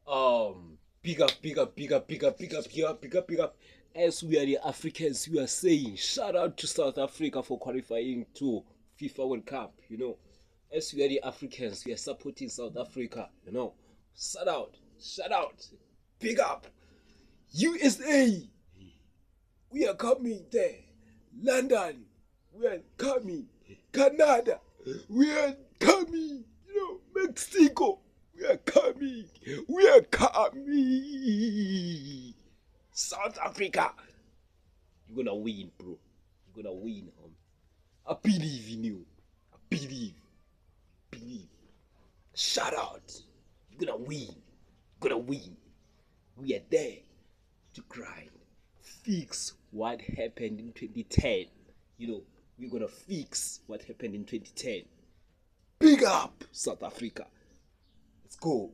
Big up, big up, big up, big up, big up, big up, big up, big up. As we are the Africans, we are saying shout out to South Africa for qualifying to FIFA World Cup. As we are the Africans, we are supporting South Africa. Shout out, big up. USA, we are coming there. London, we are coming. Canada, we are coming. Mexico, we are coming. We are coming. South Africa, you're gonna win, bro. You're gonna win. I believe in you. I believe. Believe. Shout out. You're gonna win. You're gonna win. We are there to grind. Fix what happened in 2010. We're gonna fix what happened in 2010. Big up, South Africa. Let's go.